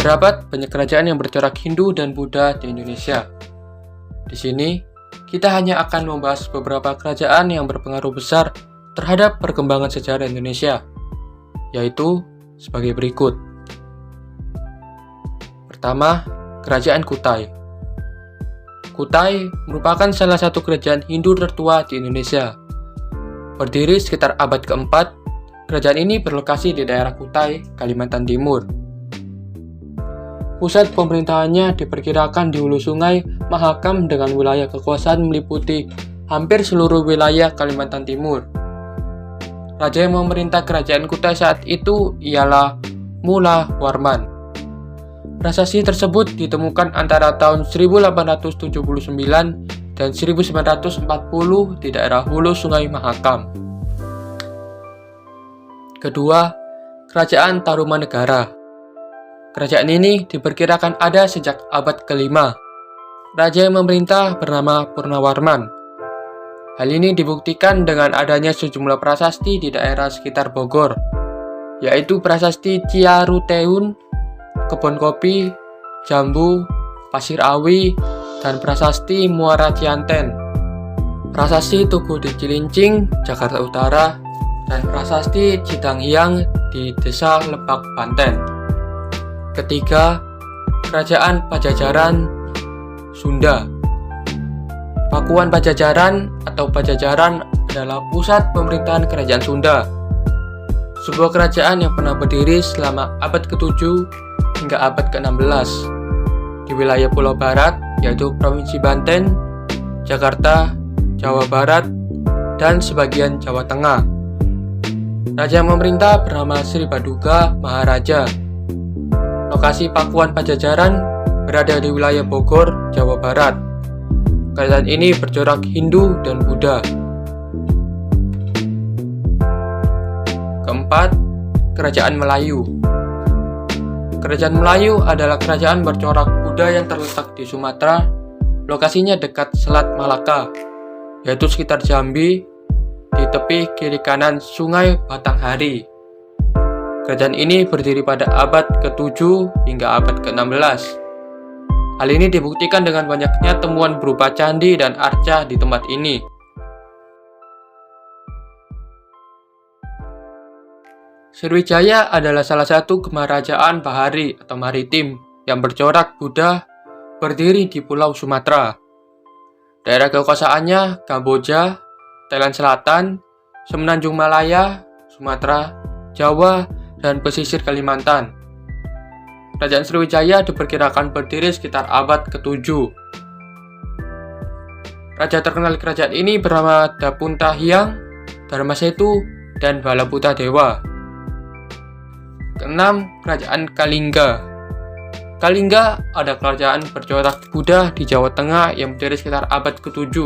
Terdapat banyak kerajaan yang bercorak Hindu dan Buddha di Indonesia. Di sini, kita hanya akan membahas beberapa kerajaan yang berpengaruh besar terhadap perkembangan sejarah Indonesia, yaitu sebagai berikut. Pertama, Kerajaan Kutai. Kutai merupakan salah satu kerajaan Hindu tertua di Indonesia. Berdiri sekitar abad keempat, kerajaan ini berlokasi di daerah Kutai, Kalimantan Timur. Pusat pemerintahannya diperkirakan di hulu sungai Mahakam dengan wilayah kekuasaan meliputi hampir seluruh wilayah Kalimantan Timur. Raja yang memerintah kerajaan Kutai saat itu ialah Mula Warman. Prasasti tersebut ditemukan antara tahun 1879 dan 1940 di daerah hulu sungai Mahakam. Kedua, Kerajaan Tarumanegara. Kerajaan ini diperkirakan ada sejak abad ke-5. Raja yang memerintah bernama Purnawarman. Hal ini dibuktikan dengan adanya sejumlah prasasti di daerah sekitar Bogor, yaitu prasasti Ciaruteun, Kebon Kopi, Jambu, Pasir Awi, dan prasasti Muara Cianten, prasasti Tugu di Cilincing, Jakarta Utara, dan prasasti Cidanghyang di Desa Lebak, Banten. Ketiga, Kerajaan Pajajaran Sunda. Pakuan Pajajaran atau Pajajaran adalah pusat pemerintahan Kerajaan Sunda, sebuah kerajaan yang pernah berdiri selama abad ke-7 hingga abad ke-16 di wilayah Pulau Barat, yaitu Provinsi Banten, Jakarta, Jawa Barat, dan sebagian Jawa Tengah. Raja yang memerintah bernama Sri Baduga Maharaja. Lokasi Pakuan Pajajaran berada di wilayah Bogor, Jawa Barat. Kerajaan ini bercorak Hindu dan Buddha. Keempat, Kerajaan Melayu. Kerajaan Melayu adalah kerajaan bercorak Buddha yang terletak di Sumatera. Lokasinya dekat Selat Malaka, yaitu sekitar Jambi, di tepi kiri kanan Sungai Batanghari. Kerajaan ini berdiri pada abad ke-7 hingga abad ke-16. Hal ini dibuktikan dengan banyaknya temuan berupa candi dan arca di tempat ini. Sriwijaya adalah salah satu kemarajaan bahari atau maritim yang bercorak Buddha, berdiri di Pulau Sumatera. Daerah kekuasaannya Kamboja, Thailand Selatan, Semenanjung Malaya, Sumatera, Jawa, dan pesisir Kalimantan. Kerajaan Sriwijaya diperkirakan berdiri sekitar abad ke-7. Raja terkenal kerajaan ini bernama Dapunta Hyang, Dharmasetu, dan Balaputa Dewa. Keenam, Kerajaan Kalingga. Kalingga adalah kerajaan bercorak Buddha di Jawa Tengah yang berdiri sekitar abad ke-7.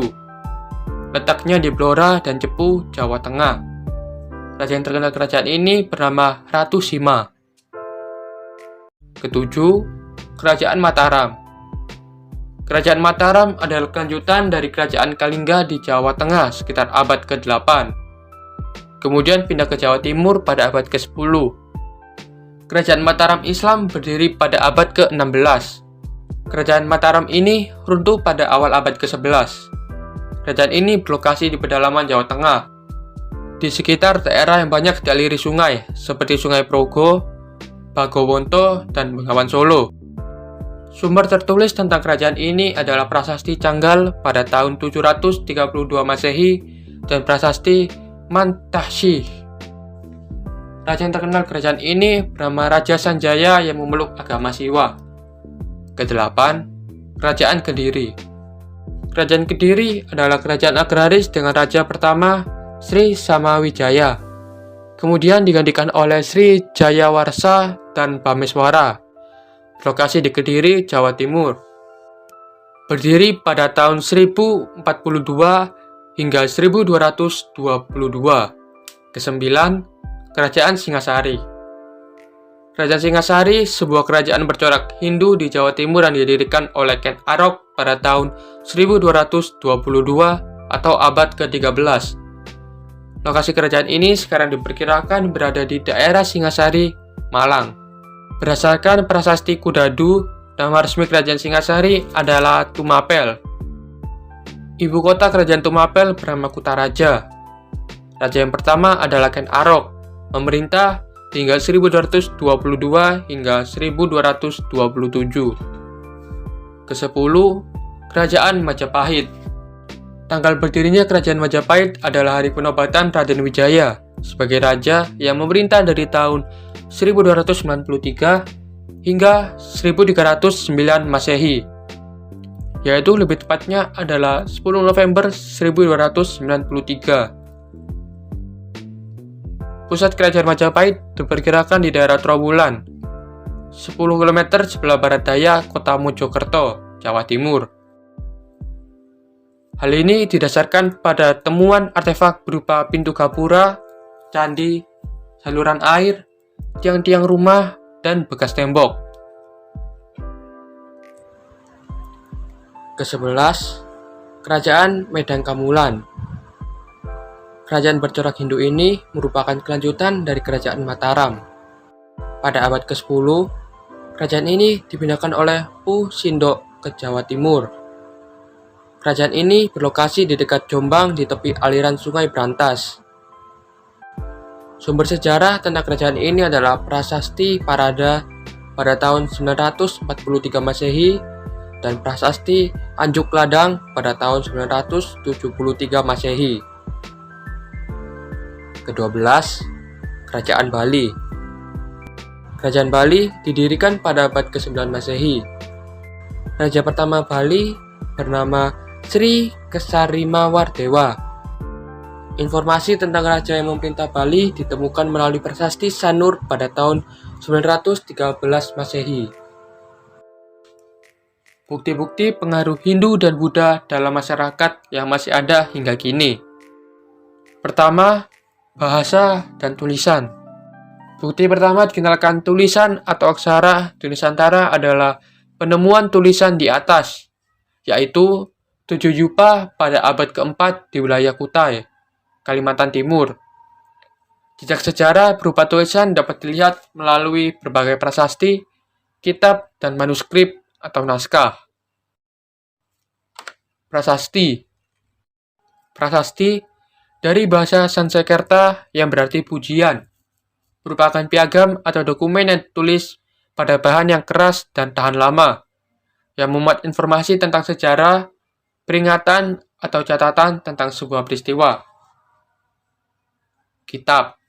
Letaknya di Blora dan Cepu, Jawa Tengah. Raja yang terkenal kerajaan ini bernama Ratu Sima. Ketujuh, Kerajaan Mataram. Kerajaan Mataram adalah kelanjutan dari Kerajaan Kalingga di Jawa Tengah sekitar abad ke-8. Kemudian pindah ke Jawa Timur pada abad ke-10. Kerajaan Mataram Islam berdiri pada abad ke-16. Kerajaan Mataram ini runtuh pada awal abad ke-11. Kerajaan ini berlokasi di pedalaman Jawa Tengah, di sekitar daerah yang banyak dialiri sungai, seperti Sungai Progo, Bagowonto, dan Bengawan Solo. Sumber tertulis tentang kerajaan ini adalah Prasasti Canggal pada tahun 732 Masehi dan Prasasti Mantahsyih. Raja yang terkenal kerajaan ini bernama Raja Sanjaya yang memeluk agama Siwa. Kedelapan, Kerajaan Kediri. Kerajaan Kediri adalah kerajaan agraris dengan raja pertama Sri Samawijaya, kemudian digantikan oleh Sri Jayawarsa dan Bameswara. Lokasi di Kediri, Jawa Timur. Berdiri pada tahun 1042 hingga 1222. Kesembilan, Kerajaan Singasari. Kerajaan Singasari, sebuah kerajaan bercorak Hindu di Jawa Timur yang didirikan oleh Ken Arok pada tahun 1222 atau abad ke-13. Lokasi kerajaan ini sekarang diperkirakan berada di daerah Singasari, Malang. Berdasarkan prasasti Kudadu, nama resmi Kerajaan Singasari adalah Tumapel. Ibu kota Kerajaan Tumapel bernama Kutaraja. Raja yang pertama adalah Ken Arok, memerintah hingga 1222 hingga 1227. Ke-10, Kerajaan Majapahit. Tanggal berdirinya Kerajaan Majapahit adalah hari penobatan Raden Wijaya sebagai raja yang memerintah dari tahun 1293 hingga 1309 Masehi, yaitu lebih tepatnya adalah 10 November 1293. Pusat Kerajaan Majapahit diperkirakan di daerah Trowulan, 10 km sebelah barat daya kota Mojokerto, Jawa Timur. Hal ini didasarkan pada temuan artefak berupa pintu gapura, candi, saluran air, tiang-tiang rumah, dan bekas tembok. Ke-11, Kerajaan Medang Kamulan. Kerajaan bercorak Hindu ini merupakan kelanjutan dari Kerajaan Mataram. Pada abad ke-10, kerajaan ini dipindahkan oleh Pu Sindok ke Jawa Timur. Kerajaan ini berlokasi di dekat Jombang di tepi aliran Sungai Brantas. Sumber sejarah tentang kerajaan ini adalah Prasasti Parada pada tahun 943 Masehi dan Prasasti Anjuk Ladang pada tahun 973 Masehi. Ke-12, Kerajaan Bali. Kerajaan Bali didirikan pada abad ke-9 Masehi. Raja pertama Bali bernama Sri Kesarimawardewa. Informasi tentang raja yang memerintah Bali ditemukan melalui prasasti Sanur pada tahun 913 Masehi. Bukti-bukti pengaruh Hindu dan Buddha dalam masyarakat yang masih ada hingga kini. Pertama, bahasa dan tulisan. Bukti pertama dikenalkan tulisan atau aksara di Nusantara adalah penemuan tulisan di atas, yaitu 7 Yupa pada abad keempat di wilayah Kutai, Kalimantan Timur. Jejak sejarah berupa tulisan dapat dilihat melalui berbagai prasasti, kitab, dan manuskrip atau naskah. Prasasti. Prasasti dari bahasa Sanskerta yang berarti pujian, merupakan piagam atau dokumen yang ditulis pada bahan yang keras dan tahan lama, yang memuat informasi tentang sejarah, peringatan, atau catatan tentang sebuah peristiwa. Kitab.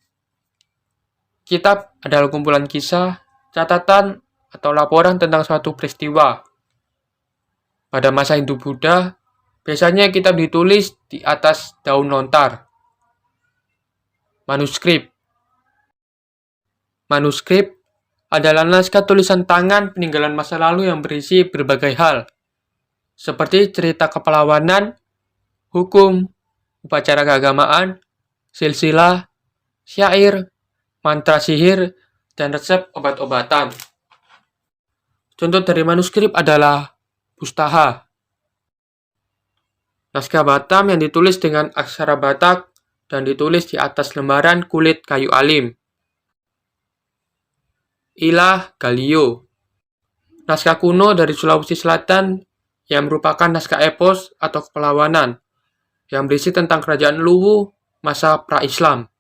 Kitab adalah kumpulan kisah, catatan, atau laporan tentang suatu peristiwa. Pada masa Hindu-Buddha, biasanya kitab ditulis di atas daun lontar. Manuskrip. Manuskrip adalah naskah tulisan tangan peninggalan masa lalu yang berisi berbagai hal, seperti cerita kepahlawanan, hukum, upacara keagamaan, silsilah, syair, mantra sihir, dan resep obat-obatan. Contoh dari manuskrip adalah Pustaha, naskah Batam yang ditulis dengan aksara Batak dan ditulis di atas lembaran kulit kayu alim. Ilah Galio, naskah kuno dari Sulawesi Selatan yang merupakan naskah epos atau kepahlawanan yang berisi tentang kerajaan Luwu masa pra-Islam.